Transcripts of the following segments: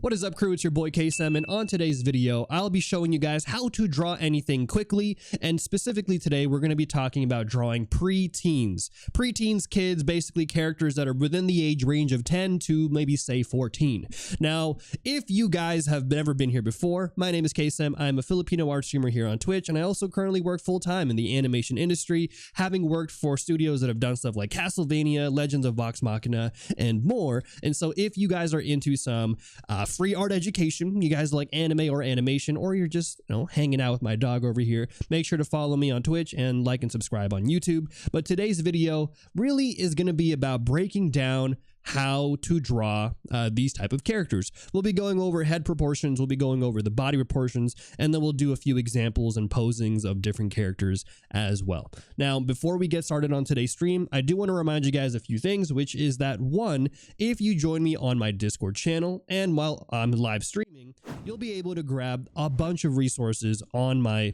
What is up, crew? It's your boy Kaycem, and on today's video I'll be showing you guys how to draw anything quickly, and specifically today we're going to be talking about drawing preteens. Preteens, kids, basically characters that are within the age range of 10 to maybe say 14. Now, if you guys have never been here before, my name is Kaycem. I'm a Filipino art streamer here on Twitch, and I also currently work full-time in the animation industry, having worked for studios that have done stuff like Castlevania, Legends of Machina, and more. And so if you guys are into some free art education, you guys like anime or animation, or you're just, hanging out with my dog over here, make sure to follow me on Twitch and like and subscribe on YouTube. But today's video really is going to be about breaking down how to draw these type of characters. We'll be going over head proportions, we'll be going over the body proportions, and then we'll do a few examples and posings of different characters as well. Now, before we get started on today's stream, I do want to remind you guys a few things, which is that one, if you join me on my Discord channel and while I'm live streaming, you'll be able to grab a bunch of resources on my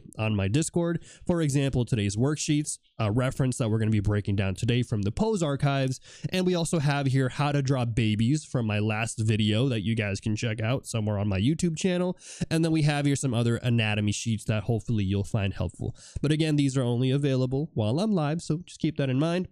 Discord. For example, today's worksheets, a reference that we're going to be breaking down today from the pose archives, and we also have here how to draw babies from my last video that you guys can check out somewhere on my YouTube channel. And then we have here some other anatomy sheets that hopefully you'll find helpful. But again, these are only available while I'm live, so just keep that in mind.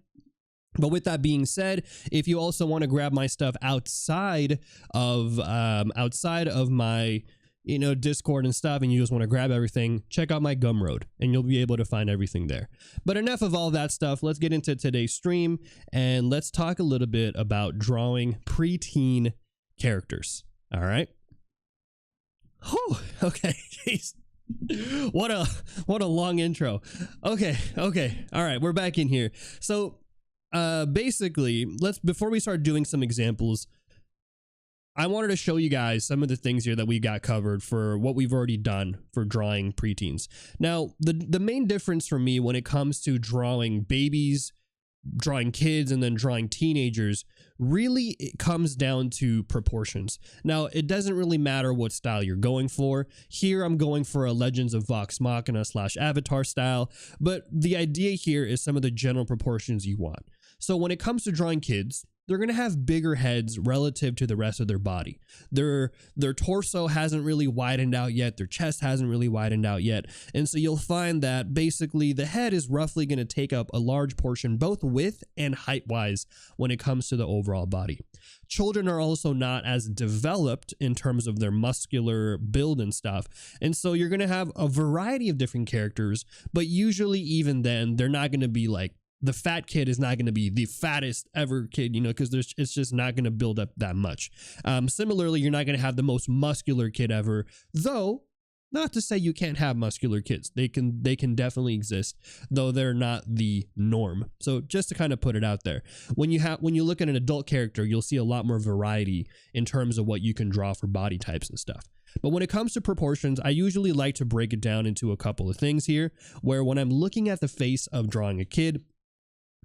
But with that being said, if you also want to grab my stuff outside of my Discord and stuff, and you just want to grab everything, check out my Gumroad and you'll be able to find everything there. But enough of all that stuff. Let's get into today's stream and let's talk a little bit about drawing preteen characters. All right. Oh, okay. Jeez. What a long intro. Okay. All right, we're back in here. So basically, before we start doing some examples, I wanted to show you guys some of the things here that we got covered for what we've already done for drawing preteens. Now, the main difference for me when it comes to drawing babies, drawing kids, and then drawing teenagers, really it comes down to proportions. Now, it doesn't really matter what style you're going for. Here, I'm going for a Legends of Vox Machina / Avatar style, but the idea here is some of the general proportions you want. So when it comes to drawing kids, they're going to have bigger heads relative to the rest of their body. Their torso hasn't really widened out yet. Their chest hasn't really widened out yet. And so you'll find that basically the head is roughly going to take up a large portion, both width and height-wise, when it comes to the overall body. Children are also not as developed in terms of their muscular build and stuff. And so you're going to have a variety of different characters, but usually even then, they're not going to be like, the fat kid is not going to be the fattest ever kid, because it's just not going to build up that much. Similarly, you're not going to have the most muscular kid ever, though not to say you can't have muscular kids. They can definitely exist, though they're not the norm. So just to kind of put it out there, when you look at an adult character, you'll see a lot more variety in terms of what you can draw for body types and stuff. But when it comes to proportions, I usually like to break it down into a couple of things here, where when I'm looking at the face of drawing a kid,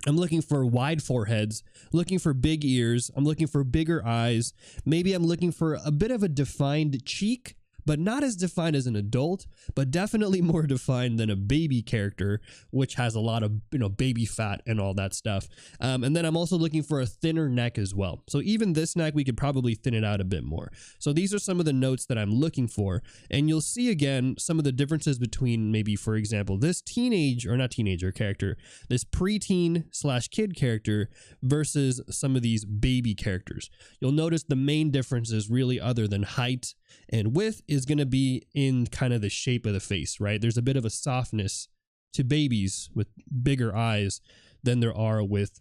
I'm looking for wide foreheads, looking for big ears, I'm looking for bigger eyes, maybe I'm looking for a bit of a defined cheek, but not as defined as an adult, but definitely more defined than a baby character, which has a lot of, baby fat and all that stuff. And then I'm also looking for a thinner neck as well. So even this neck, we could probably thin it out a bit more. So these are some of the notes that I'm looking for. And you'll see again, some of the differences between maybe, for example, this character, this preteen / kid character versus some of these baby characters. You'll notice the main differences really, other than height and width, is going to be in kind of the shape of the face, right? There's a bit of a softness to babies with bigger eyes than there are with,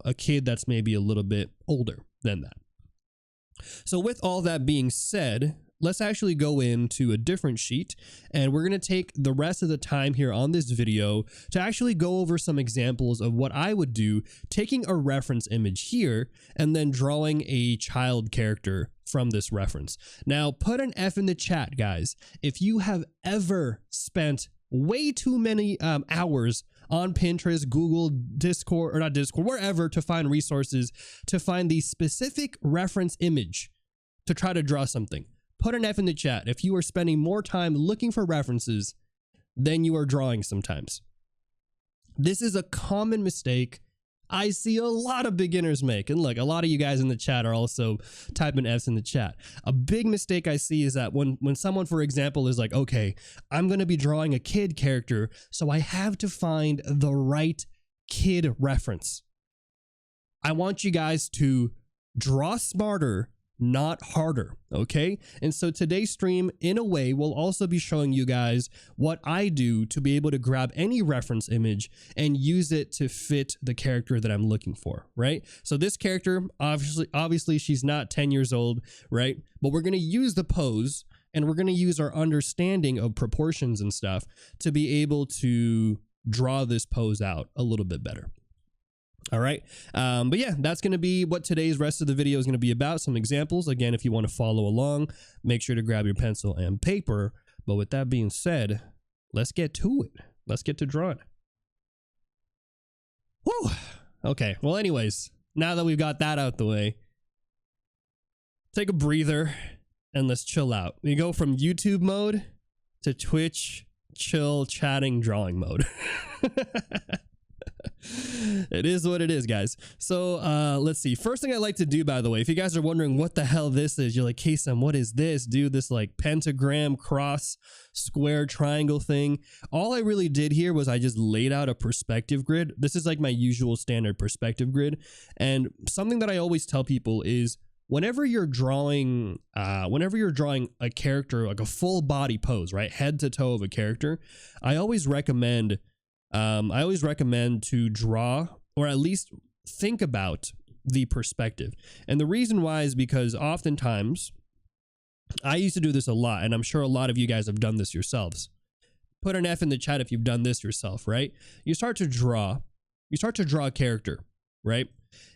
a kid that's maybe a little bit older than that. So with all that being said, let's actually go into a different sheet, and we're going to take the rest of the time here on this video to actually go over some examples of what I would do, taking a reference image here and then drawing a child character from this reference. Now, put an F in the chat, guys, if you have ever spent way too many hours on Pinterest, Google, Discord, or not Discord, wherever, to find resources, to find the specific reference image to try to draw something. Put an F in the chat if you are spending more time looking for references than you are drawing sometimes. This is a common mistake I see a lot of beginners make. And look, a lot of you guys in the chat are also typing F's in the chat. A big mistake I see is that when someone, for example, is like, okay, I'm going to be drawing a kid character, so I have to find the right kid reference. I want you guys to draw smarter, not harder, okay? And so today's stream, in a way, will also be showing you guys what I do to be able to grab any reference image and use it to fit the character that I'm looking for, right? So this character, obviously she's not 10 years old, right? But we're going to use the pose and we're going to use our understanding of proportions and stuff to be able to draw this pose out a little bit better. All right. But yeah, that's going to be what today's rest of the video is going to be about. Some examples. Again, if you want to follow along, make sure to grab your pencil and paper. But with that being said, let's get to it. Let's get to drawing. Whew. Okay. Well, anyways, now that we've got that out the way, take a breather and let's chill out. We go from YouTube mode to Twitch, chill, chatting, drawing mode. It is what it is, guys. So let's see. First thing I like to do, by the way, if you guys are wondering what the hell this is, you're like, Kaycem, what is this, dude? This like pentagram, cross, square, triangle thing. All I really did here was I just laid out a perspective grid. This is like my usual standard perspective grid. And something that I always tell people is whenever you're drawing a character, like a full body pose, right, head to toe of a character, I always recommend to draw, or at least think about, the perspective. And the reason why is because oftentimes, I used to do this a lot, and I'm sure a lot of you guys have done this yourselves. Put an F in the chat if you've done this yourself, right? You start to draw a character, right?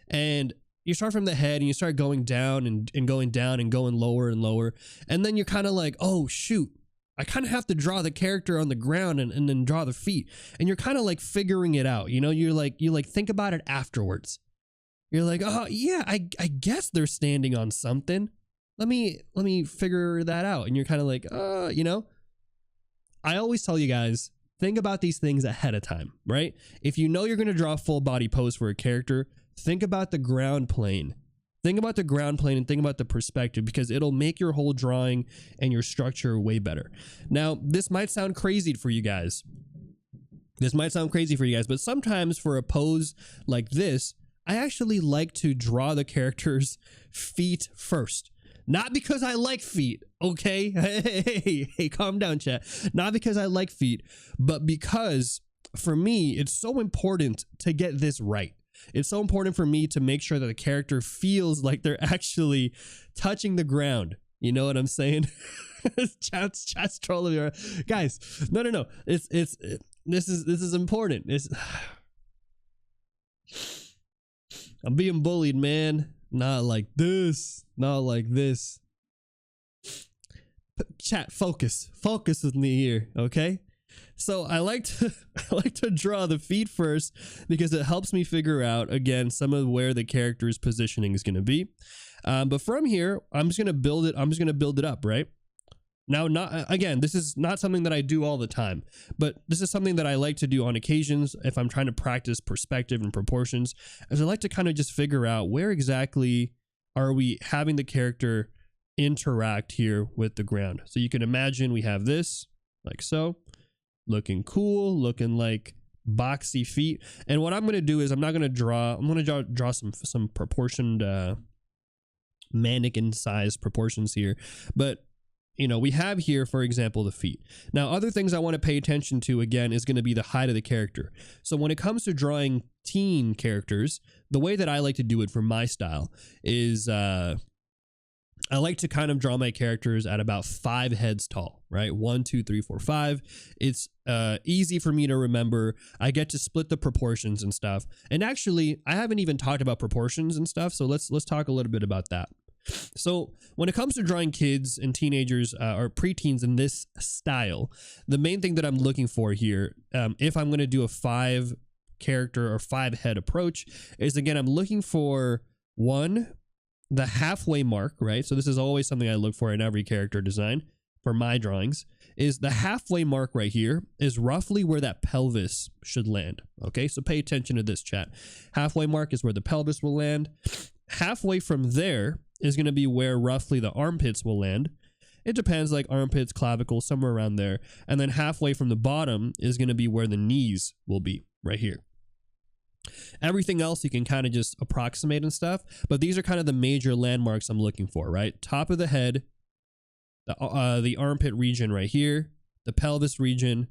And you start from the head and you start going down and going down and going lower and lower. And then you're kind of like, oh, shoot. I kind of have to draw the character on the ground and then draw the feet. And you're kind of like figuring it out. You know, you think about it afterwards. You're like, oh yeah, I guess they're standing on something. Let me figure that out. And you're kind of like, you know, I always tell you guys, think about these things ahead of time, right? If you know you're going to draw a full body pose for a character, think about the ground plane. Think about the ground plane and think about the perspective, because it'll make your whole drawing and your structure way better. Now, this might sound crazy for you guys. But sometimes for a pose like this, I actually like to draw the character's feet first. Not because I like feet, okay? Hey, calm down, chat. Not because I like feet, but because for me, it's so important to get this right. It's so important for me to make sure that the character feels like they're actually touching the ground. You know what I'm saying? Chat's trolling me. Guys, no. This is important. I'm being bullied, man. Not like this. Chat, focus with me here, okay? So I like to draw the feet first because it helps me figure out, again, some of where the character's positioning is going to be. But from here, I'm just going to build it up, right? Now, this is not something that I do all the time, but this is something that I like to do on occasions if I'm trying to practice perspective and proportions, as I like to kind of just figure out where exactly are we having the character interact here with the ground. So you can imagine we have this like so. Looking cool, looking like boxy feet. And what I'm going to do is I'm going to draw some proportioned mannequin size proportions here. But, you know, we have here, for example, the feet. Now, other things I want to pay attention to, again, is going to be the height of the character. So when it comes to drawing teen characters, the way that I like to do it for my style is I like to kind of draw my characters at about 5 heads tall, right? 1, 2, 3, 4, 5. It's easy for me to remember. I get to split the proportions and stuff. And actually, I haven't even talked about proportions and stuff. So let's talk a little bit about that. So when it comes to drawing kids and teenagers or preteens in this style, the main thing that I'm looking for here, if I'm going to do a 5 character or 5 head approach, is again, I'm looking for the halfway mark, right? So this is always something I look for in every character design. for my drawings is the halfway mark right here is roughly where that pelvis should land. Okay, so pay attention to this, chat. Halfway mark is where the pelvis will land. Halfway from there is going to be where roughly the armpits will land. It depends, like armpits, clavicle, somewhere around there. And then halfway from the bottom is going to be where the knees will be, right here. Everything else you can kind of just approximate and stuff, but these are kind of the major landmarks I'm looking for, right? Top of the head, the armpit region right here, the pelvis region,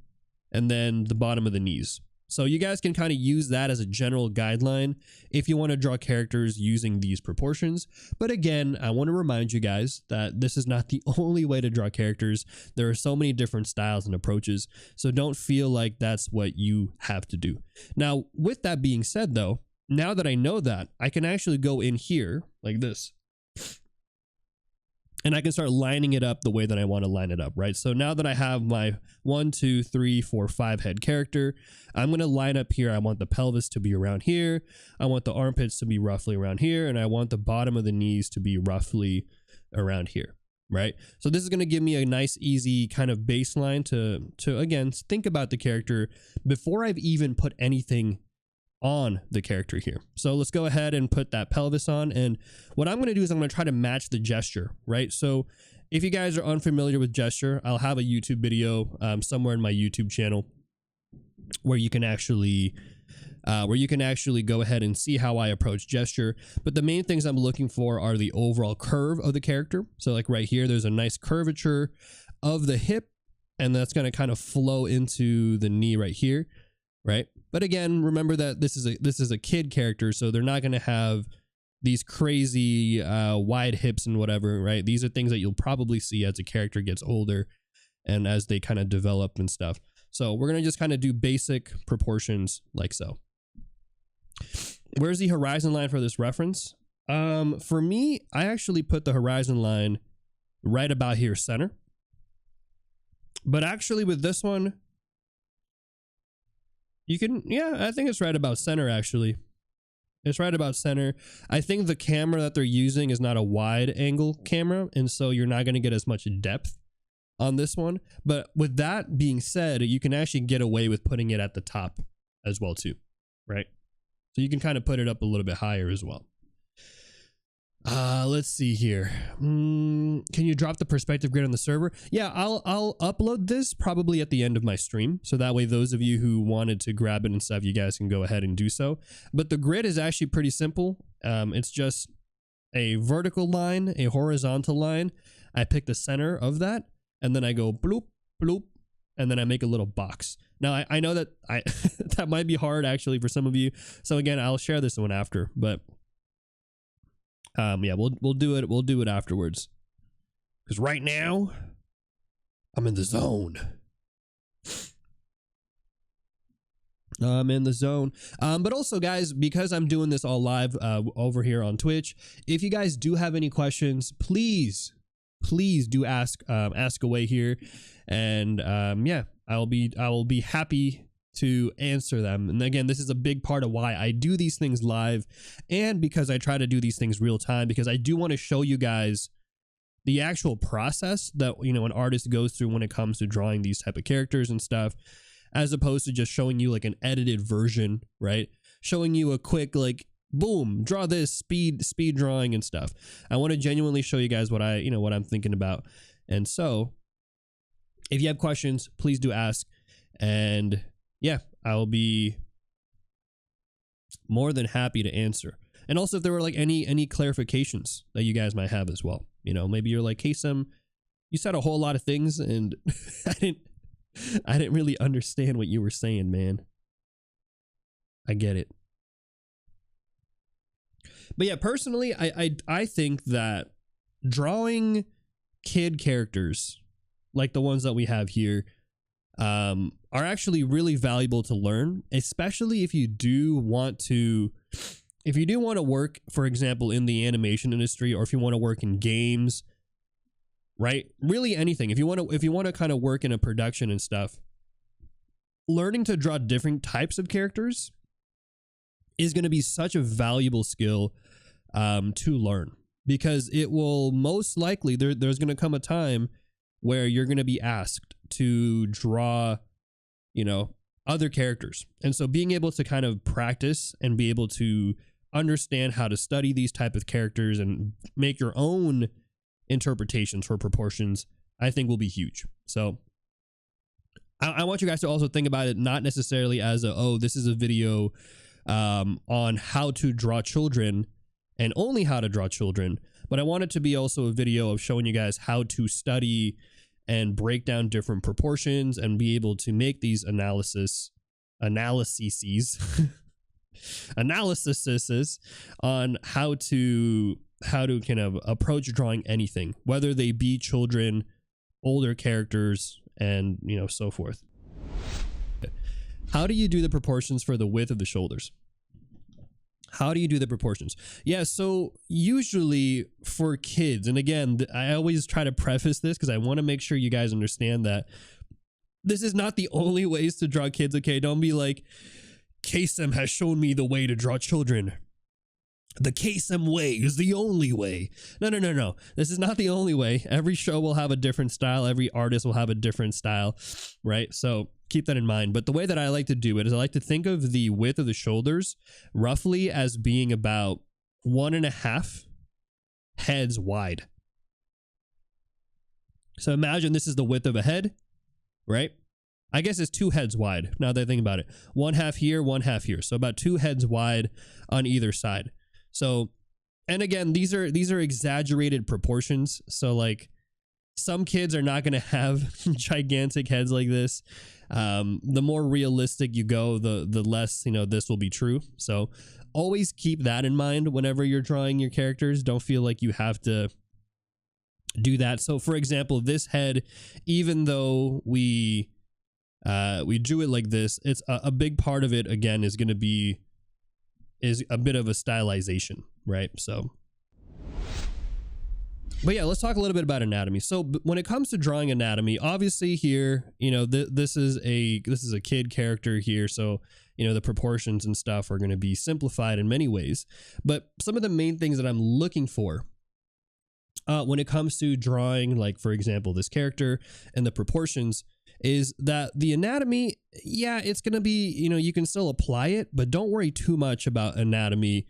and then the bottom of the knees. So you guys can kind of use that as a general guideline if you want to draw characters using these proportions. But again, I want to remind you guys that this is not the only way to draw characters. There are so many different styles and approaches, so don't feel like that's what you have to do. Now, with that being said though, now that I know that, I can actually go in here like this. And I can start lining it up the way that I want to line it up, right? So now that I have my 1, 2, 3, 4, 5 head character, I'm going to line up here. I want the pelvis to be around here. I want the armpits to be roughly around here. And I want the bottom of the knees to be roughly around here, right? So this is going to give me a nice, easy kind of baseline to again, think about the character before I've even put anything on the character here. So let's go ahead and put that pelvis on. And what I'm going to do is I'm going to try to match the gesture, right? So if you guys are unfamiliar with gesture, I'll have a YouTube video somewhere in my YouTube channel where you can actually go ahead and see how I approach gesture. But the main things I'm looking for are the overall curve of the character. So like right here, there's a nice curvature of the hip, and that's going to kind of flow into the knee right here, right? But again, remember that this is a kid character, so they're not going to have these crazy wide hips and whatever, right? These are things that you'll probably see as a character gets older and as they kind of develop and stuff. So we're going to just kind of do basic proportions like so. Where's the horizon line for this reference? For me, I actually put the horizon line right about here, center. But actually with this one, you can, yeah, I think it's right about center, actually. It's right about center. I think the camera that they're using is not a wide angle camera, and so you're not going to get as much depth on this one. But with that being said, you can actually get away with putting it at the top as well too, right? So you can kind of put it up a little bit higher as well. Let's see here. Can you drop the perspective grid on the server? Yeah, I'll upload this probably at the end of my stream. So that way, those of you who wanted to grab it and stuff, you guys can go ahead and do so. But the grid is actually pretty simple. It's just a vertical line, a horizontal line. I pick the center of that, and then I go bloop, bloop, and then I make a little box. Now, I know that that might be hard actually for some of you. So again, I'll share this one after, but yeah, we'll do it. We'll do it afterwards. Because right now, I'm in the zone. I'm in the zone. But also, guys, because I'm doing this all live over here on Twitch, if you guys do have any questions, please do ask away here, and yeah, I will be happy to answer them. And again, this is a big part of why I do these things live, and because I try to do these things real time, because I do want to show you guys the actual process that, you know, an artist goes through when it comes to drawing these type of characters and stuff, as opposed to just showing you like an edited version, right? Showing you a quick, like, boom, draw this, speed drawing and stuff. I want to genuinely show you guys what I'm thinking about. And so if you have questions, please do ask. And yeah, I'll be more than happy to answer. And also if there were like any clarifications that you guys might have as well. You know, maybe you're like, Kaycem, you said a whole lot of things and I didn't really understand what you were saying, man. I get it. But yeah, personally, I think that drawing kid characters like the ones that we have here are actually really valuable to learn, especially if you do want to work, for example, in the animation industry, or if you want to work in games, right? Really anything. If you want to kind of work in a production and stuff, learning to draw different types of characters is going to be such a valuable skill to learn, because it will most likely there's going to come a time where you're going to be asked to draw, other characters. And so being able to kind of practice and be able to understand how to study these type of characters and make your own interpretations for proportions, I think will be huge. So I want you guys to also think about it not necessarily as this is a video on how to draw children and only how to draw children, but I want it to be also a video of showing you guys how to study and break down different proportions and be able to make these analyses on how to kind of approach drawing anything, whether they be children, older characters, and so forth. How do you do the proportions for the width of the shoulders? How do you do the proportions? Yeah, so usually for kids, and again, I always try to preface this because I want to make sure you guys understand that this is not the only ways to draw kids, okay? Don't be like, Kaycem has shown me the way to draw children. The Kaycem way is the only way. No. This is not the only way. Every show will have a different style. Every artist will have a different style, right? So keep that in mind. But the way that I like to do it is I like to think of the width of the shoulders roughly as being about 1.5 heads wide. So imagine this is the width of a head, right? I guess it's 2 heads wide now that I think about it. 1/2 here, 1/2 here. So about 2 heads wide on either side. So, and again, these are exaggerated proportions. So like some kids are not going to have gigantic heads like this. The more realistic you go, the less, this will be true. So always keep that in mind whenever you're drawing your characters. Don't feel like you have to do that. So for example, this head, even though we drew it like this, it's a big part of it, again, is going to be a bit of a stylization, right? So, but yeah, let's talk a little bit about anatomy. So when it comes to drawing anatomy, obviously here, this is a kid character here. So, the proportions and stuff are going to be simplified in many ways, but some of the main things that I'm looking for when it comes to drawing, like for example, this character and the proportions, is that the anatomy, yeah, it's going to be, you can still apply it, but don't worry too much about anatomy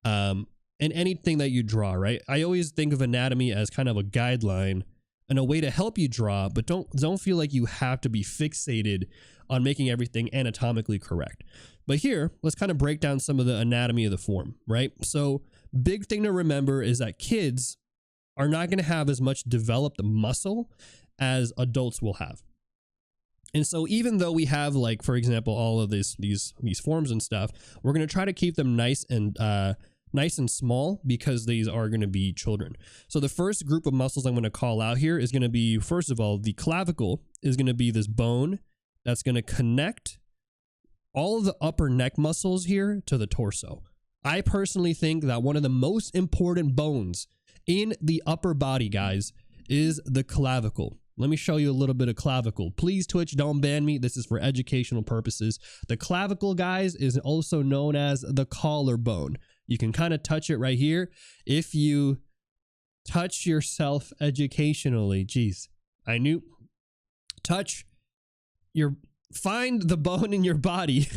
in anything that you draw, right? I always think of anatomy as kind of a guideline and a way to help you draw, but don't feel like you have to be fixated on making everything anatomically correct. But here, let's kind of break down some of the anatomy of the form, right? So big thing to remember is that kids are not going to have as much developed muscle as adults will have. And so even though we have, like, for example, all of these forms and stuff, we're going to try to keep them nice and small because these are going to be children. So the first group of muscles I'm going to call out here is going to be, first of all, the clavicle is going to be this bone that's going to connect all of the upper neck muscles here to the torso. I personally think that one of the most important bones in the upper body, guys, is the clavicle. Let me show you a little bit of clavicle. Please, Twitch, don't ban me. This is for educational purposes. The clavicle, guys, is also known as the collarbone. You can kind of touch it right here. If you touch yourself educationally, geez, find the bone in your body.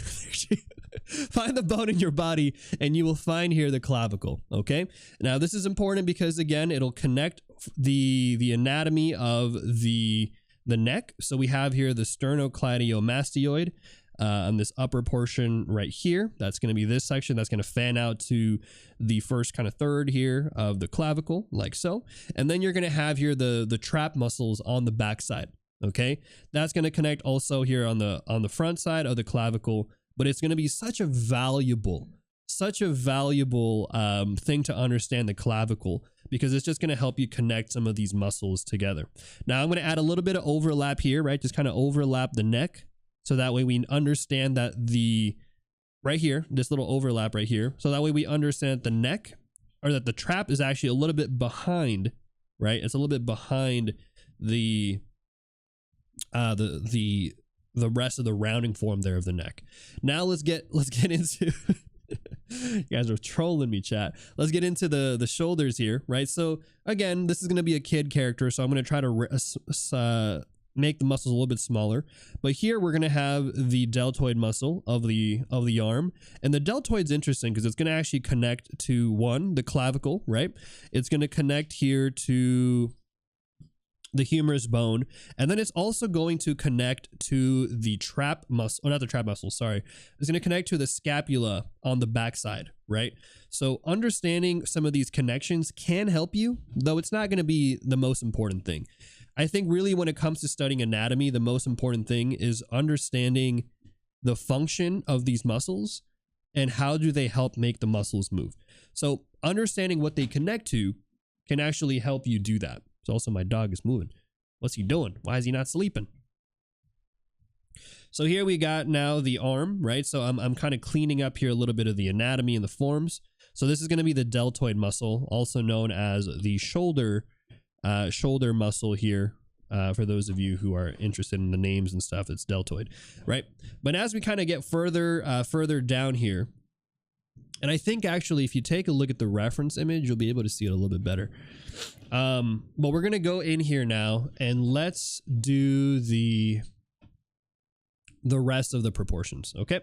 Find the bone in your body and you will find here the clavicle. Okay. Now this is important because again, it'll connect the anatomy of the neck. So we have here the sternocleidomastoid on this upper portion right here. That's going to be this section that's going to fan out to the first kind of third here of the clavicle, like so. And then you're going to have here the trap muscles on the back side. Okay. That's going to connect also here on the front side of the clavicle. But it's going to be such a valuable thing to understand the clavicle because it's just going to help you connect some of these muscles together. Now I'm going to add a little bit of overlap here, right? Just kind of overlap the neck. So that way we understand that right here, this little overlap right here. So that way we understand that the neck, or that the trap is actually a little bit behind, right? It's a little bit behind the rest of the rounding form there of the neck. Now let's get into You guys are trolling me, chat. Let's get into the shoulders here, right? So again, this is going to be a kid character, so I'm going to try to make the muscles a little bit smaller. But here we're going to have the deltoid muscle of the arm, and the deltoid's interesting because it's going to actually connect to the clavicle, right? It's going to connect here to the humerus bone, and then it's also going to connect to the trap muscle, not the trap muscle, sorry. It's going to connect to the scapula on the backside, right? So understanding some of these connections can help you, though it's not going to be the most important thing. I think really when it comes to studying anatomy, the most important thing is understanding the function of these muscles and how do they help make the muscles move. So understanding what they connect to can actually help you do that. So also my dog is moving. What's he doing? Why is he not sleeping? So here we got now the arm, right? So I'm kind of cleaning up here a little bit of the anatomy and the forms. So this is going to be the deltoid muscle, also known as the shoulder muscle here. For those of you who are interested in the names and stuff, it's deltoid, right? But as we kind of get further down here, and I think actually if you take a look at the reference image, you'll be able to see it a little bit better. But we're going to go in here now and let's do the rest of the proportions. Okay.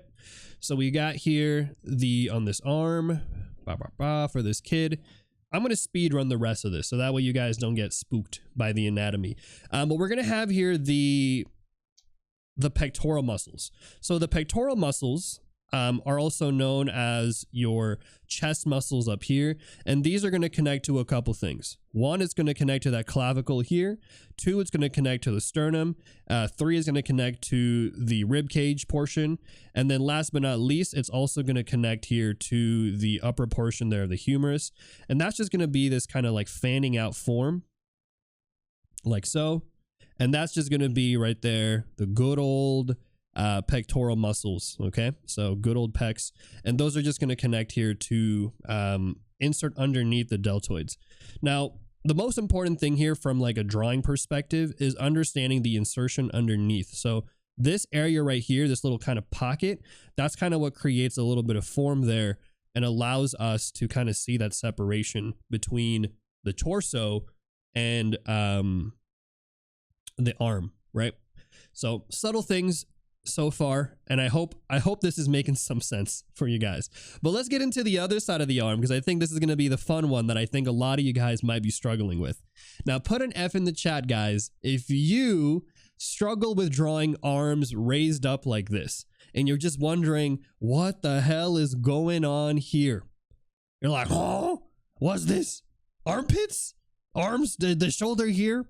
So we got here on this arm for this kid. I'm going to speed run the rest of this so that way you guys don't get spooked by the anatomy. But we're going to have here the pectoral muscles. So the pectoral muscles are also known as your chest muscles up here. And these are going to connect to a couple things. One, it's going to connect to that clavicle here. Two, it's going to connect to the sternum. Three is going to connect to the rib cage portion. And then last but not least, it's also going to connect here to the upper portion there of the humerus. And that's just going to be this kind of like fanning out form, like so. And that's just going to be right there, the good old pectoral muscles. Okay, so good old pecs, and those are just going to connect here to insert underneath the deltoids. Now the most important thing here from like a drawing perspective is understanding the insertion underneath. So this area right here, this little kind of pocket, that's kind of what creates a little bit of form there and allows us to kind of see that separation between the torso and the arm, right? So subtle things so far, and I hope this is making some sense for you guys. But let's get into the other side of the arm, because I think this is going to be the fun one that I think a lot of you guys might be struggling with. Now put an F in the chat, guys, if you struggle with drawing arms raised up like this and you're just wondering what the hell is going on here. You're like, oh, what's this? Armpits? Arms? The shoulder here?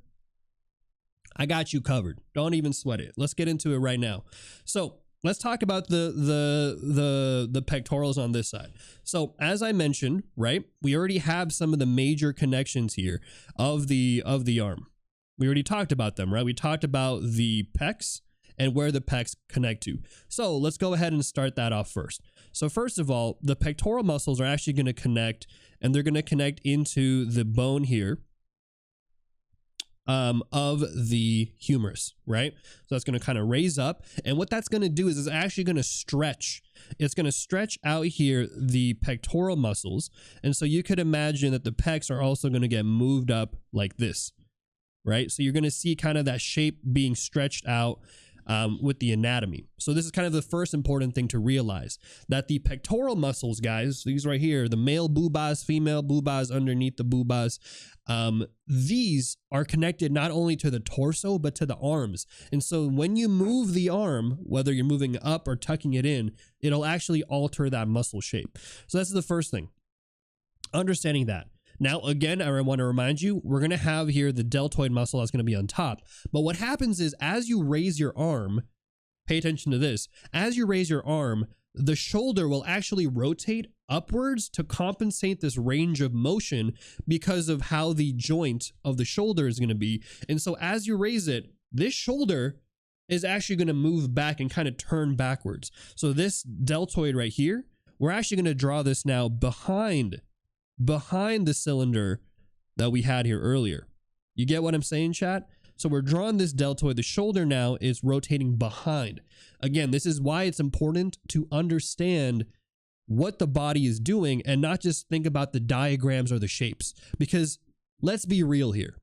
I got you covered. Don't even sweat it. Let's get into it right now. So let's talk about the pectorals on this side. So as I mentioned, right, we already have some of the major connections here of the arm. We already talked about them, right? We talked about the pecs and where the pecs connect to. So let's go ahead and start that off first. So first of all, the pectoral muscles are actually going to connect, and they're going to connect into the bone here of the humerus, right? So that's going to kind of raise up, and what that's going to do is it's actually going to stretch. It's going to stretch out here the pectoral muscles, and so you could imagine that the pecs are also going to get moved up like this, right? So you're going to see kind of that shape being stretched out with the anatomy. So this is kind of the first important thing to realize, that the pectoral muscles, guys, these right here, the male boobas, female boobas underneath the boobas, these are connected not only to the torso, but to the arms. And so when you move the arm, whether you're moving up or tucking it in, it'll actually alter that muscle shape. So that's the first thing, understanding that. Now, again, I want to remind you, we're going to have here the deltoid muscle that's going to be on top. But what happens is as you raise your arm, pay attention to this, as you raise your arm, the shoulder will actually rotate upwards to compensate this range of motion because of how the joint of the shoulder is going to be. And so as you raise it, this shoulder is actually going to move back and kind of turn backwards. So this deltoid right here, we're actually going to draw this now behind the cylinder that we had here earlier. You get what I'm saying, chat? So we're drawing this deltoid. The shoulder now is rotating behind. Again, this is why it's important to understand what the body is doing and not just think about the diagrams or the shapes. Because let's be real here.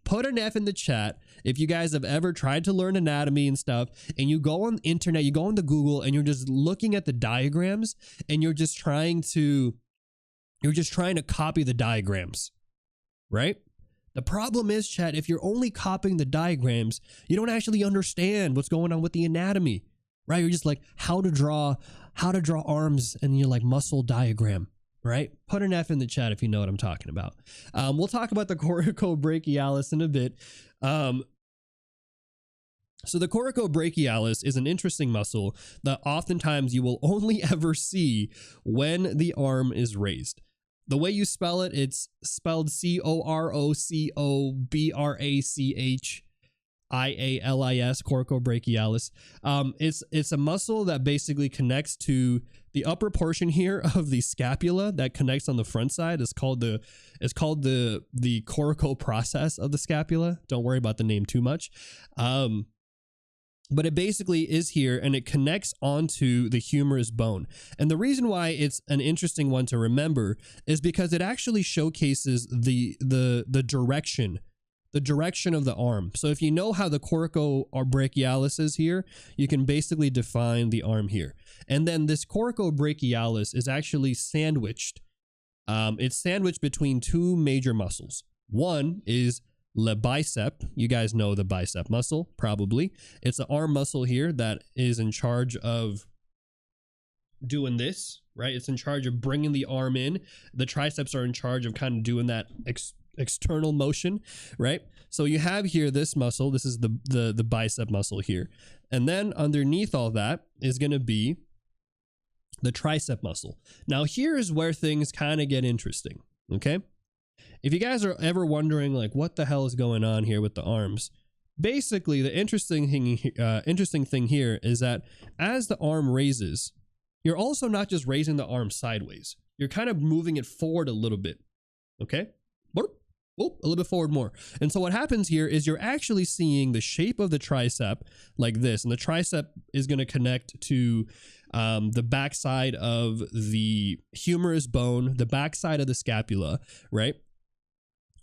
Put an F in the chat if you guys have ever tried to learn anatomy and stuff, and you go on the internet, you go into Google, and you're just looking at the diagrams, and you're just trying to copy the diagrams, right? The problem is, chat, if you're only copying the diagrams, you don't actually understand what's going on with the anatomy, right? You're just like, how to draw arms, and you're like, muscle diagram. Right? Put an F in the chat if you know what I'm talking about. We'll talk about the coracobrachialis in a bit. So the coracobrachialis is an interesting muscle that oftentimes you will only ever see when the arm is raised. The way you spell it, it's spelled COROCOBRACHIALIS, coracobrachialis. It's a muscle that basically connects to the upper portion here of the scapula that connects on the front side. It's called the coracoprocess of the scapula. Don't worry about the name too much. But it basically is here, and it connects onto the humerus bone. And the reason why it's an interesting one to remember is because it actually showcases the direction of the arm. So if you know how the coracobrachialis is here, you can basically define the arm here. And then this coracobrachialis is actually sandwiched. It's sandwiched between two major muscles. One is the bicep. You guys know the bicep muscle, probably. It's the arm muscle here that is in charge of doing this, right? It's in charge of bringing the arm in. The triceps are in charge of kind of doing that external motion, right? So you have here this muscle. This is the bicep muscle here. And then underneath all that is going to be the tricep muscle. Now here is where things kind of get interesting, okay? If you guys are ever wondering like what the hell is going on here with the arms, basically the interesting thing here is that as the arm raises, you're also not just raising the arm sideways. You're kind of moving it forward a little bit, okay? Oh, a little bit forward more. And so what happens here is you're actually seeing the shape of the tricep like this. And the tricep is going to connect to the backside of the humerus bone, the backside of the scapula, right?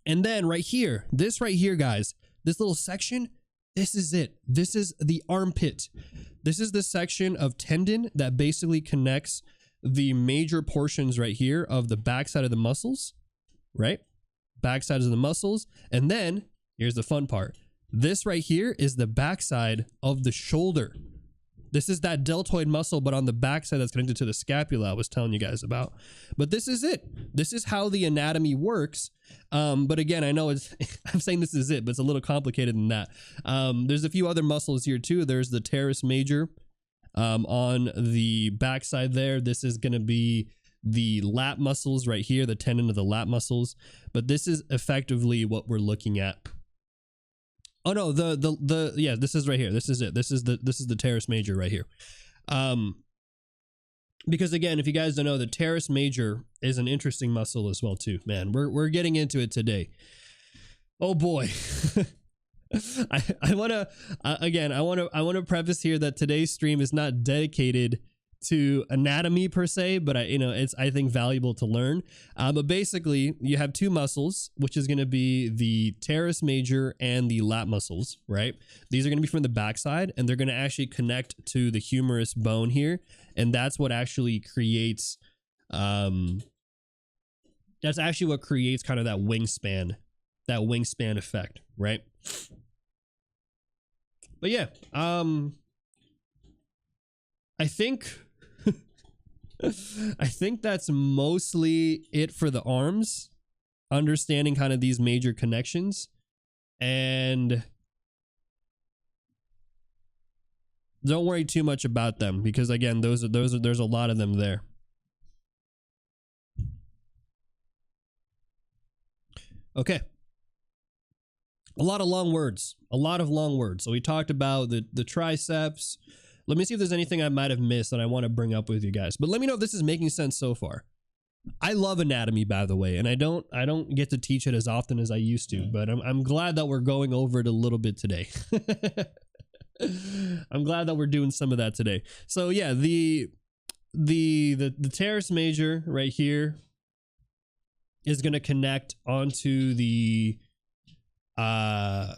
And then right here, this right here, guys, this little section, this is it. This is the armpit. This is the section of tendon that basically connects the major portions right here of the backside of the muscles, right? Backside of the muscles. And then here's the fun part. This right here is the backside of the shoulder. This is that deltoid muscle, but on the backside that's connected to the scapula I was telling you guys about. But this is it. This is how the anatomy works. But again, I know I'm saying this is it, but it's a little complicated than that. There's a few other muscles here too. There's the teres major on the backside there. This is going to be the lat muscles right here, the tendon of the lat muscles. But this is effectively what we're looking at. Oh no, yeah, this is right here. This is it. This is the teres major right here. Because again, if you guys don't know, the teres major is an interesting muscle as well too, man. We're getting into it today. Oh boy. I want to preface here that today's stream is not dedicated to anatomy per se, but it's I think valuable to learn. But basically, you have two muscles, which is going to be the teres major and the lat muscles, right? These are going to be from the backside, and they're going to actually connect to the humerus bone here, and that's what actually creates. That's actually what creates kind of that wingspan effect, right? But yeah, I think that's mostly it for the arms, understanding kind of these major connections, and don't worry too much about them because again, there's a lot of them there. Okay. A lot of long words. So we talked about the triceps. Let me see if there's anything I might have missed that I want to bring up with you guys. But let me know if this is making sense so far. I love anatomy, by the way, and I don't get to teach it as often as I used to, but I'm glad that we're going over it a little bit today. I'm glad that we're doing some of that today. So yeah, the teres major right here is going to connect onto the a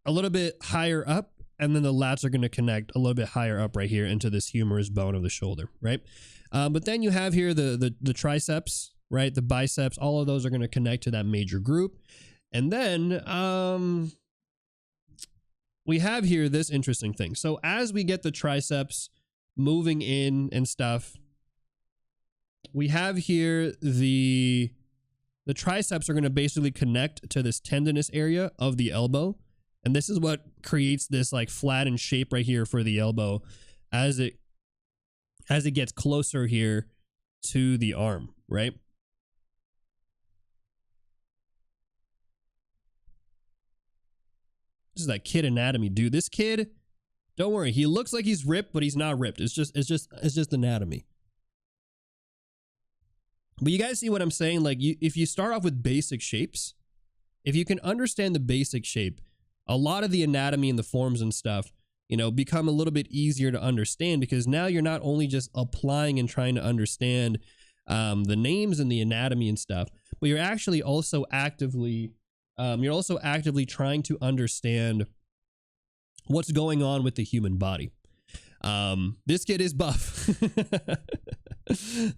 little bit higher up, and then the lats are going to connect a little bit higher up right here into this humerus bone of the shoulder, right? But then you have here the triceps, right? The biceps, all of those are going to connect to that major group. And then we have here this interesting thing. So as we get the triceps moving in and stuff, we have here the triceps are going to basically connect to this tendinous area of the elbow. And this is what creates this like flattened shape right here for the elbow as it gets closer here to the arm, right? This is that kid anatomy, dude. This kid, don't worry, he looks like he's ripped, but he's not ripped. It's just anatomy. But you guys see what I'm saying? Like, if you start off with basic shapes, if you can understand the basic shape, a lot of the anatomy and the forms and stuff, you know, become a little bit easier to understand, because now you're not only just applying and trying to understand the names and the anatomy and stuff, but you're actually also actively trying to understand what's going on with the human body. This kid is buff.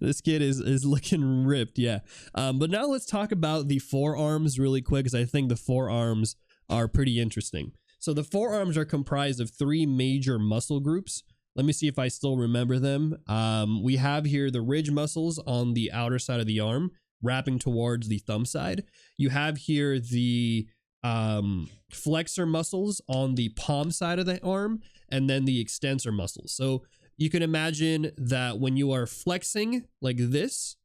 This kid is looking ripped, yeah. But now let's talk about the forearms really quick, because I think the forearms are pretty interesting. So the forearms are comprised of 3 major muscle groups. Let me see if I still remember them. We have here the ridge muscles on the outer side of the arm, wrapping towards the thumb side. You have here the flexor muscles on the palm side of the arm, and then the extensor muscles. So you can imagine that when you are flexing like this,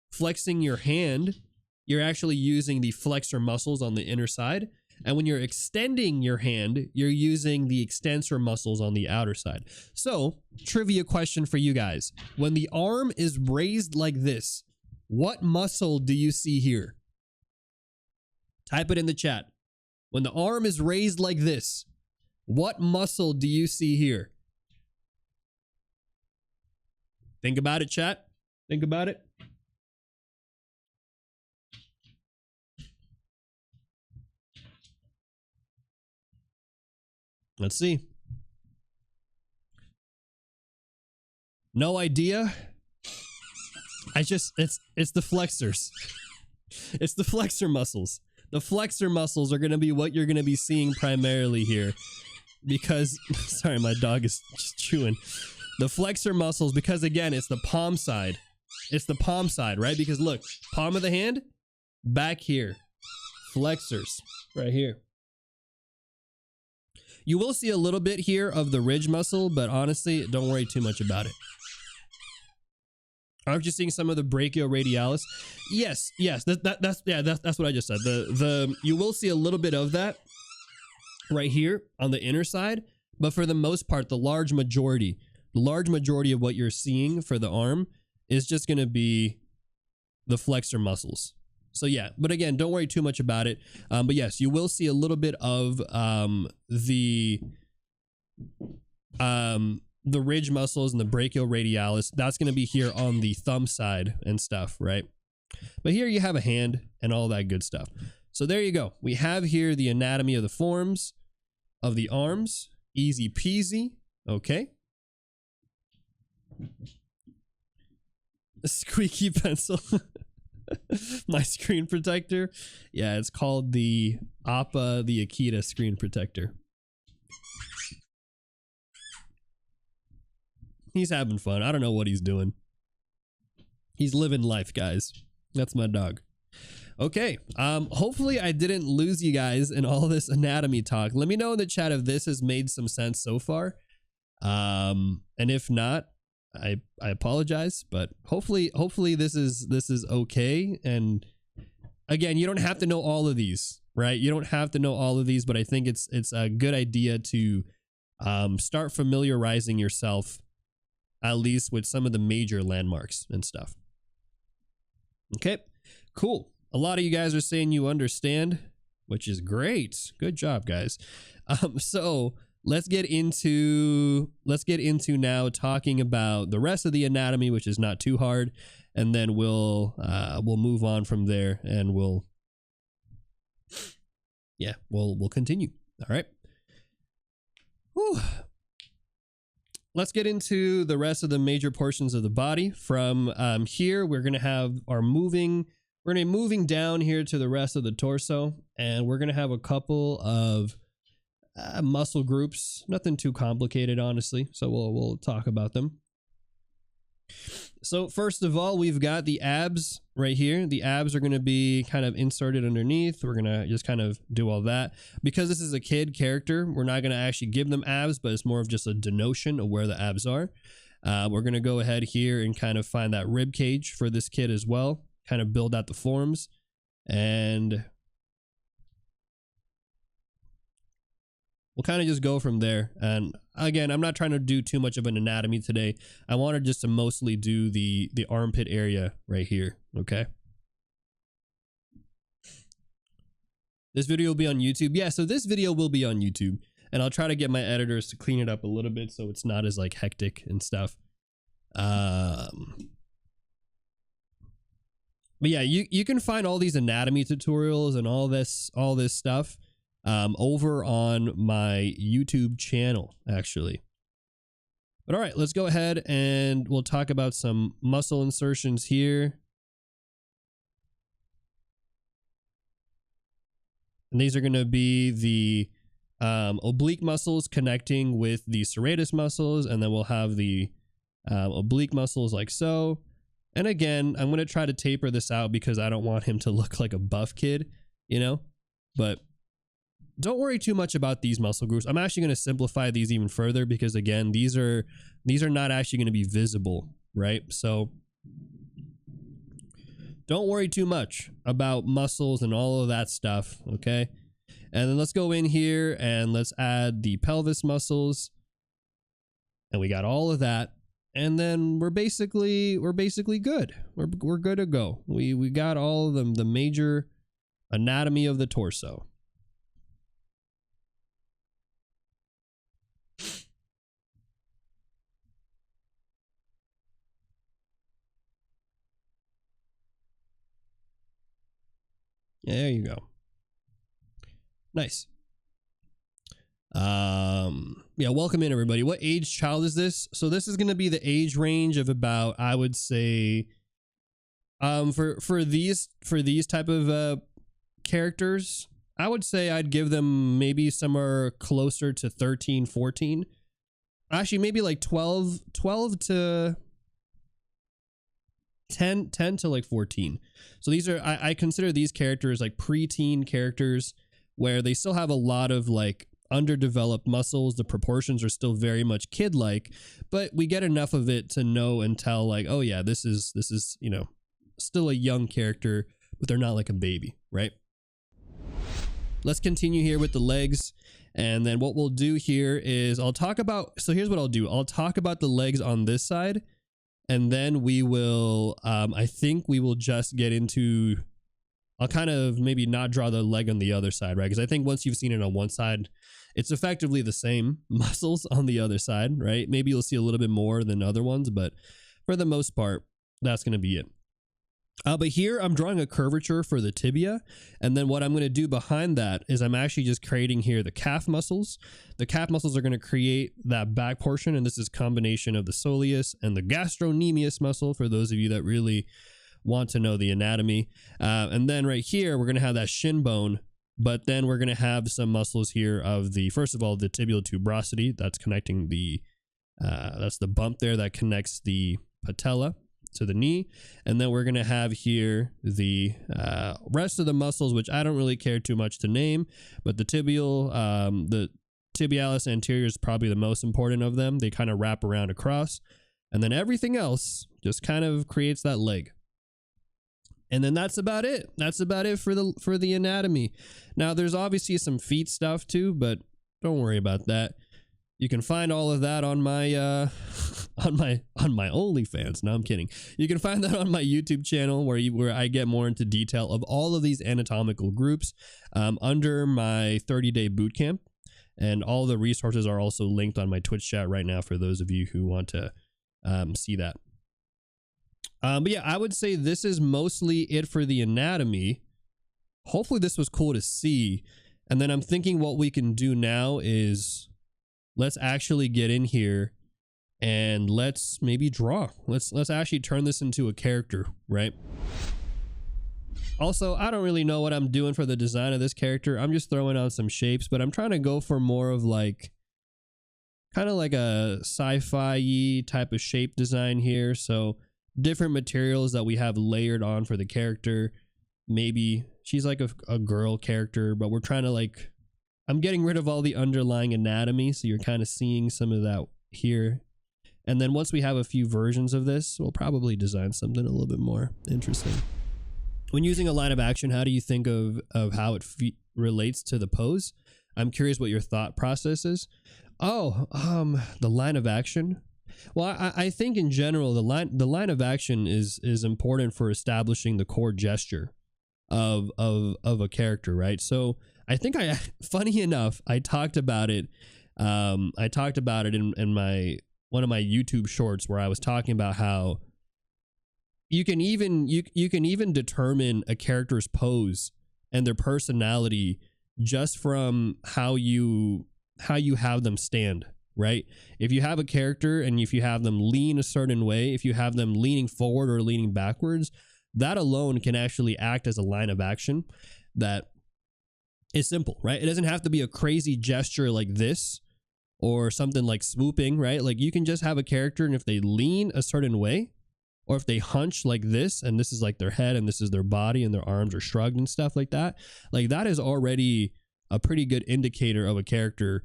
flexing your hand, you're actually using the flexor muscles on the inner side. And when you're extending your hand, you're using the extensor muscles on the outer side. So, trivia question for you guys. When the arm is raised like this, what muscle do you see here? Type it in the chat. When the arm is raised like this, what muscle do you see here? Think about it, chat. Think about it. Let's see. No idea. It's the flexors. It's the flexor muscles. The flexor muscles are going to be what you're going to be seeing primarily here, because, sorry, my dog is just chewing. The flexor muscles, because again, it's the palm side. It's the palm side, right? Because look, palm of the hand, back here. Flexors, right here. You will see a little bit here of the ridge muscle, but honestly, don't worry too much about it. Aren't you seeing some of the brachioradialis? Yes, that's what I just said. You will see a little bit of that right here on the inner side, but for the most part, the large majority of what you're seeing for the arm is just going to be the flexor muscles. So yeah, but again, don't worry too much about it. But yes, you will see a little bit of the ridge muscles and the brachioradialis. That's going to be here on the thumb side and stuff, right? But here you have a hand and all that good stuff. So there you go. We have here the anatomy of the forms of the arms. Easy peasy. Okay. A squeaky pencil. My screen protector. Yeah, it's called the Appa the Akita screen protector. He's having fun. I don't know what he's doing. He's living life, guys. That's my dog. Okay. Hopefully I didn't lose you guys in all this anatomy talk. Let me know in the chat if this has made some sense so far. And if not, I apologize, but hopefully this is okay. And again, you don't have to know all of these, right? You don't have to know all of these, but I think it's a good idea to start familiarizing yourself at least with some of the major landmarks and stuff. Okay, cool. A lot of you guys are saying you understand, which is great. Good job, guys. So let's get into now talking about the rest of the anatomy, which is not too hard, and then we'll move on from there, and we'll continue. All right. Whew. Let's get into the rest of the major portions of the body. From here, we're gonna have our moving down here to the rest of the torso, and we're gonna have a couple of muscle groups. Nothing too complicated, honestly. So we'll talk about them. So first of all, we've got the abs right here. The abs are going to be kind of inserted underneath. We're going to just kind of do all that. Because this is a kid character, we're not going to actually give them abs, but it's more of just a denotion of where the abs are. We're going to go ahead here and kind of find that rib cage for this kid as well. Kind of build out the forms. And we'll kind of just go from there. And again, I'm not trying to do too much of an anatomy today. I wanted just to mostly do the armpit area right here. Okay. This video will be on YouTube. Yeah, so this video will be on YouTube. And I'll try to get my editors to clean it up a little bit so it's not as like hectic and stuff. But yeah, you can find all these anatomy tutorials and all this stuff over on my YouTube channel, actually. But all right, let's go ahead and we'll talk about some muscle insertions here. And these are going to be the oblique muscles connecting with the serratus muscles, and then we'll have the oblique muscles like so. And again, I'm going to try to taper this out because I don't want him to look like a buff kid, you know, but don't worry too much about these muscle groups. I'm actually going to simplify these even further because again, these are not actually going to be visible, right? So don't worry too much about muscles and all of that stuff, okay? And then let's go in here and let's add the pelvis muscles. And we got all of that. And then we're basically good. We're good to go. We got all of them, the major anatomy of the torso. There you go. Nice. Yeah, welcome in everybody. What age child is this? So this is going to be the age range of about, I would say, for these type of characters, I would say I'd give them maybe somewhere closer to 13, 14. Actually, maybe like 12 to 10 to like 14. So these are, I consider these characters like preteen characters where they still have a lot of like underdeveloped muscles. The proportions are still very much kid-like, but we get enough of it to know and tell like, oh yeah, this is, you know, still a young character, but they're not like a baby, right? Let's continue here with the legs. And then what we'll do here is I'll talk about, so here's what I'll do. I'll talk about the legs on this side. And then we will, I think we will just get into, I'll kind of maybe not draw the leg on the other side, right? Because I think once you've seen it on one side, it's effectively the same muscles on the other side, right? Maybe you'll see a little bit more than other ones, but for the most part, that's going to be it. But here I'm drawing a curvature for the tibia. And then what I'm going to do behind that is I'm actually just creating here the calf muscles. The calf muscles are going to create that back portion. And this is a combination of the soleus and the gastrocnemius muscle for those of you that really want to know the anatomy. And then right here, we're going to have that shin bone. But then we're going to have some muscles here of the, first of all, the tibial tuberosity. That's connecting the, that's the bump there that connects the patella to the knee. And then we're going to have here the rest of the muscles, which I don't really care too much to name, but the tibial, the tibialis anterior is probably the most important of them. They kind of wrap around across, and then everything else just kind of creates that leg. And then that's about it. That's about it for the anatomy. Now there's obviously some feet stuff too, but don't worry about that. You can find all of that on my on my OnlyFans. No, I'm kidding. You can find that on my YouTube channel where I get more into detail of all of these anatomical groups under my 30-day bootcamp. And all the resources are also linked on my Twitch chat right now for those of you who want to see that. But yeah, I would say this is mostly it for the anatomy. Hopefully this was cool to see. And then I'm thinking what we can do now is let's actually get in here and let's maybe draw. Let's actually turn this into a character, right? Also, I don't really know what I'm doing for the design of this character. I'm just throwing out some shapes, but I'm trying to go for more of like kind of like a sci-fi type of shape design here. So different materials that we have layered on for the character. Maybe she's like a girl character, but we're trying to like, I'm getting rid of all the underlying anatomy. So you're kind of seeing some of that here. And then once we have a few versions of this, we'll probably design something a little bit more interesting. When using a line of action, how do you think of how it relates to the pose? I'm curious what your thought process is. Oh, the line of action. Well, I think in general, the line of action is important for establishing the core gesture of a character, right? So I think funny enough, I talked about it. I talked about it in one of my YouTube shorts where I was talking about how you can even determine a character's pose and their personality just from how you have them stand, right? If you have a character and if you have them lean a certain way, if you have them leaning forward or leaning backwards, that alone can actually act as a line of action that is simple, right? It doesn't have to be a crazy gesture like this or something like swooping, right? Like you can just have a character, and if they lean a certain way, or if they hunch like this, and this is like their head and this is their body and their arms are shrugged and stuff like that is already a pretty good indicator of a character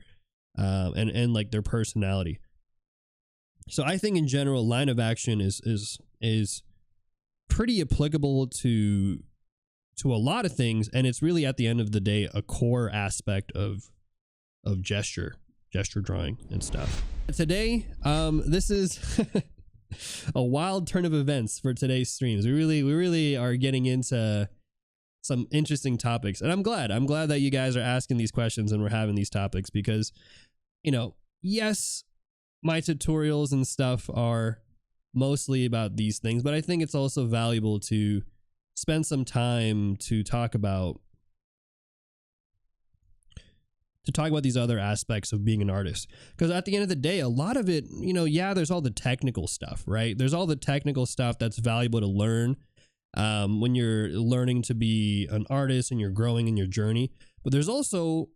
and like their personality. So I think in general, line of action is pretty applicable to a lot of things, and it's really at the end of the day a core aspect of gesture drawing and stuff. Today, this is a wild turn of events for today's streams. We really are getting into some interesting topics, and I'm glad that you guys are asking these questions and we're having these topics, because, you know, yes, my tutorials and stuff are mostly about these things, but I think it's also valuable to spend some time to talk about these other aspects of being an artist. Because at the end of the day, a lot of it, you know, yeah, there's all the technical stuff, right? There's all the technical stuff that's valuable to learn when you're learning to be an artist and you're growing in your journey. But there's also,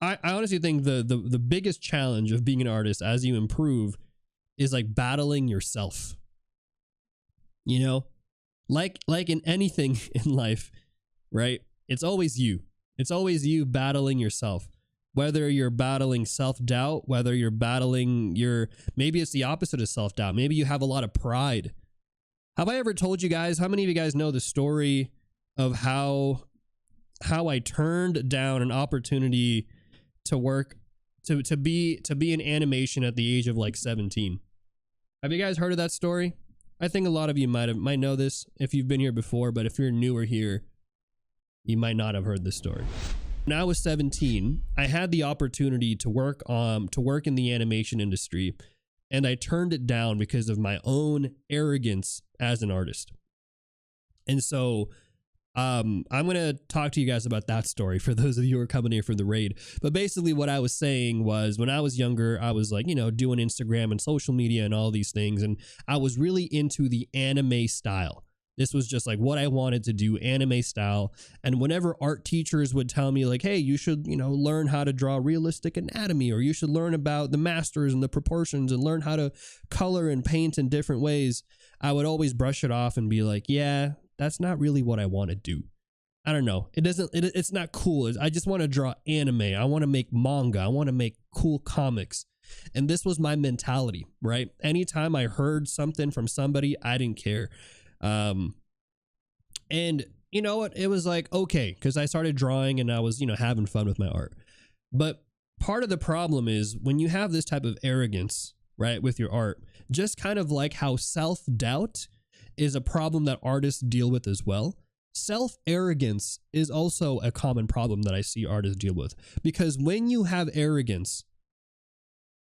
I honestly think the biggest challenge of being an artist as you improve is like battling yourself. You know, like in anything in life, right? It's always you. It's always you battling yourself. Whether you're battling self-doubt, whether you're battling maybe it's the opposite of self-doubt. Maybe you have a lot of pride. Have I ever told you guys, how many of you guys know the story of how I turned down an opportunity to work, to be in animation at the age of like 17? Have you guys heard of that story? I think a lot of you might know this if you've been here before, but if you're newer here, you might not have heard this story. When I was 17, I had the opportunity to work in the animation industry, and I turned it down because of my own arrogance as an artist. And so I'm going to talk to you guys about that story for those of you who are coming here for the raid. But basically what I was saying was, when I was younger, I was like, you know, doing Instagram and social media and all these things, and I was really into the anime style. This was just like what I wanted to do, anime style. And whenever art teachers would tell me like, hey, you should, you know, learn how to draw realistic anatomy, or you should learn about the masters and the proportions and learn how to color and paint in different ways, I would always brush it off and be like, yeah, that's not really what I want to do. I don't know. It's not cool. I just want to draw anime. I want to make manga. I want to make cool comics. And this was my mentality, right? Anytime I heard something from somebody, I didn't care. And you know what? It was like, okay, because I started drawing and I was, you know, having fun with my art. But part of the problem is when you have this type of arrogance, right, with your art, just kind of like how self-doubt is a problem that artists deal with as well. Self-arrogance is also a common problem that I see artists deal with, because when you have arrogance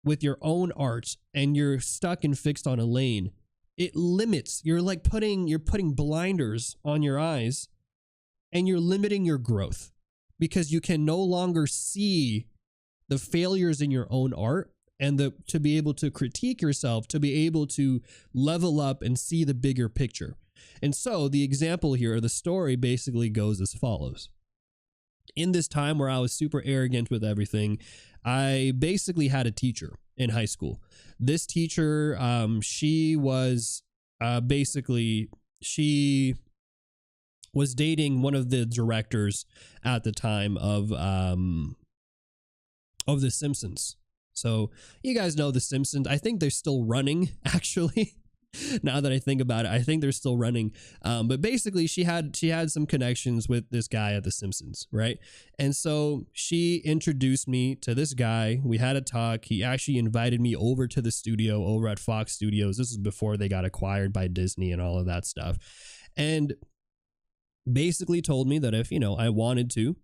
with your own art and you're stuck and fixed on a lane, it limits. You're putting blinders on your eyes, and you're limiting your growth because you can no longer see the failures in your own art, and to be able to critique yourself, to be able to level up and see the bigger picture. And so the example here, or the story, basically goes as follows. In this time where I was super arrogant with everything, I basically had a teacher in high school. This teacher, she was dating one of the directors at the time of The Simpsons. So you guys know The Simpsons. I think they're still running, actually. Now that I think about it, I think they're still running. But basically, she had some connections with this guy at The Simpsons, right? And so she introduced me to this guy. We had a talk. He actually invited me over to the studio over at Fox Studios. This is before they got acquired by Disney and all of that stuff. And basically told me that if, I wanted to,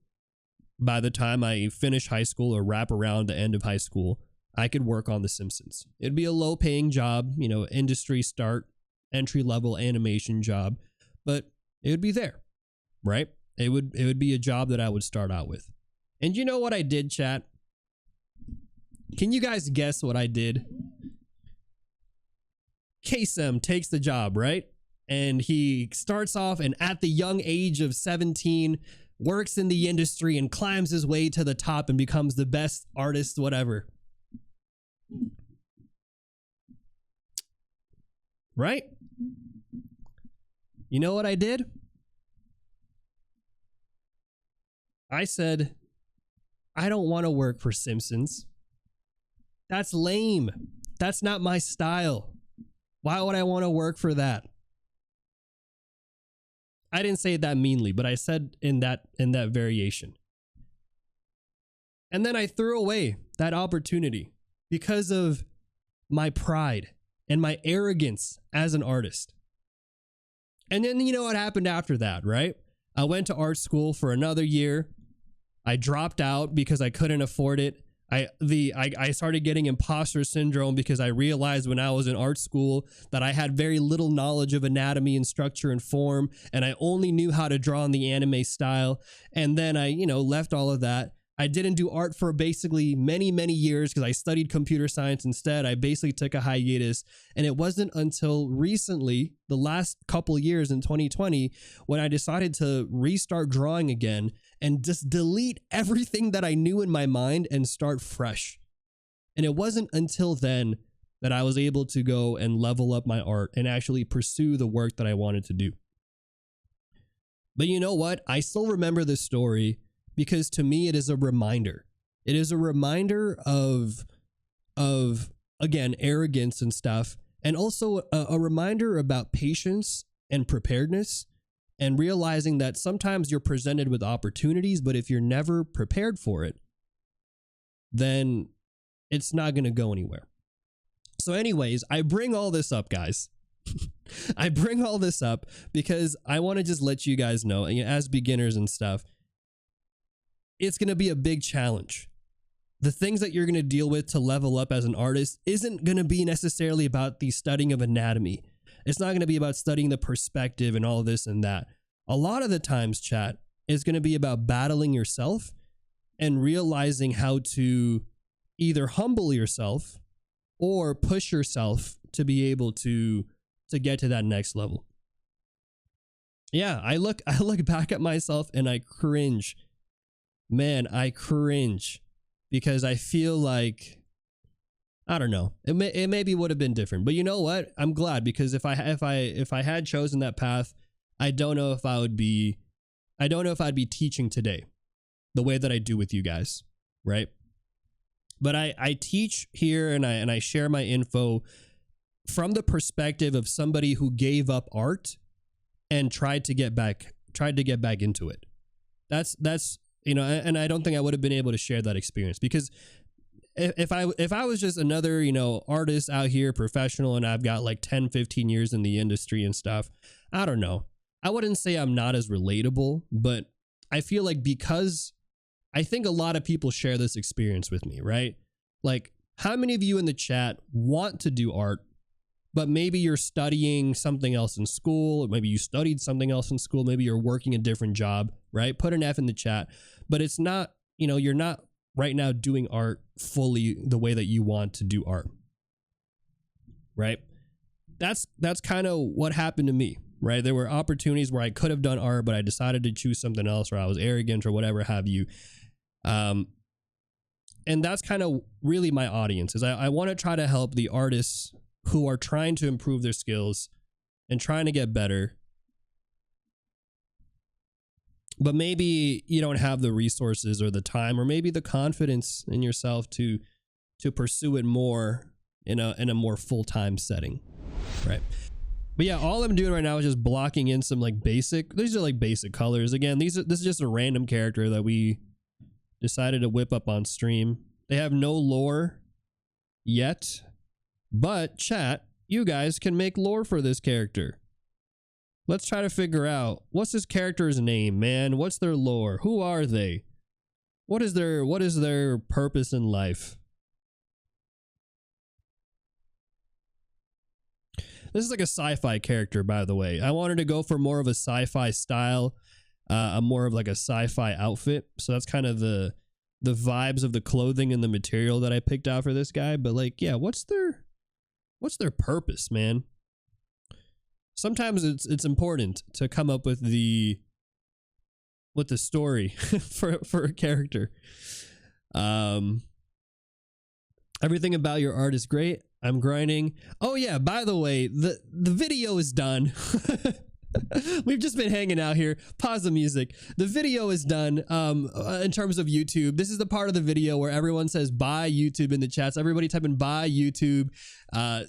by the time I finish high school or wrap around the end of high school, I could work on The Simpsons. It'd be a low paying job, industry start, entry level animation job, but it would be there, right? It would be a job that I would start out with. And you know what I did, chat? Can you guys guess what I did? Kaycem takes the job, right? And he starts off, and at the young age of 17, works in the industry and climbs his way to the top and becomes the best artist, whatever. Right? You know what I did? I said, I don't want to work for Simpsons. That's lame. That's not my style. Why would I want to work for that? I didn't say it that meanly, but I said in that variation. And then I threw away that opportunity because of my pride and my arrogance as an artist. And then you know what happened after that, right? I went to art school for another year. I dropped out because I couldn't afford it. I started getting imposter syndrome because I realized when I was in art school that I had very little knowledge of anatomy and structure and form, and I only knew how to draw in the anime style. And then I, left all of that. I didn't do art for basically many, many years because I studied computer science instead. I basically took a hiatus, and it wasn't until recently, the last couple of years in 2020, when I decided to restart drawing again and just delete everything that I knew in my mind and start fresh. And it wasn't until then that I was able to go and level up my art and actually pursue the work that I wanted to do. But you know what? I still remember this story because to me, it is a reminder. It is a reminder of again, arrogance and stuff, and also a reminder about patience and preparedness, and realizing that sometimes you're presented with opportunities, but if you're never prepared for it, then it's not going to go anywhere. So anyways, I bring all this up, guys. I bring all this up because I want to just let you guys know, as beginners and stuff, it's going to be a big challenge. The things that you're going to deal with to level up as an artist isn't going to be necessarily about the studying of anatomy. It's not going to be about studying the perspective and all this and that. A lot of the times, chat, is going to be about battling yourself and realizing how to either humble yourself or push yourself to be able to get to that next level. Yeah, I look back at myself and I cringe. Man, I cringe because I feel like, I don't know, it maybe would have been different, but you know what? I'm glad, because if I had chosen that path, I don't know if I'd be teaching today the way that I do with you guys, right? But I teach here and I share my info from the perspective of somebody who gave up art and tried to get back into it. That's and I don't think I would have been able to share that experience, because if I was just another, artist out here, professional, and I've got like 10, 15 years in the industry and stuff, I don't know. I wouldn't say I'm not as relatable, but I feel like because I think a lot of people share this experience with me, right? Like, how many of you in the chat want to do art, but maybe you're studying something else in school, or maybe you studied something else in school, maybe you're working a different job, right? Put an F in the chat, but it's not, you know, you're not right now doing art fully the way that you want to do art, right? That's kind of what happened to me, right? There were opportunities where I could have done art, but I decided to choose something else, or I was arrogant or whatever have you. And that's kind of really my audience, is I want to try to help the artists who are trying to improve their skills and trying to get better, but maybe you don't have the resources or the time, or maybe the confidence in yourself to pursue it more in a more full-time setting, right? But yeah, all I'm doing right now is just blocking in some like basic, these are like basic colors. Again, this is just a random character that we decided to whip up on stream. They have no lore yet, but chat, you guys can make lore for this character. Let's try to figure out, what's this character's name, man? What's their lore? Who are they? What is their purpose in life? This is like a sci-fi character, by the way. I wanted to go for more of a sci-fi style, more of like a sci-fi outfit. So that's kind of the vibes of the clothing and the material that I picked out for this guy. But like, yeah, what's their purpose, man? Sometimes it's important to come up with the story for a character. Everything about your art is great. I'm grinding. Oh yeah, by the way, the video is done. We've just been hanging out here. Pause the music. The video is done. In terms of YouTube, this is the part of the video where everyone says bye YouTube in the chats. Everybody type in bye YouTube. I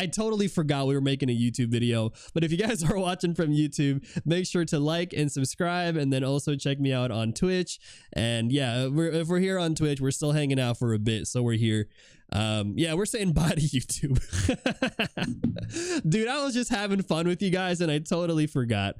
totally forgot we were making a YouTube video, but if you guys are watching from YouTube, make sure to like and subscribe, and then also check me out on Twitch. And yeah, if we're here on Twitch, we're still hanging out for a bit, so we're here. Yeah, we're saying bye to YouTube. Dude, I was just having fun with you guys and I totally forgot.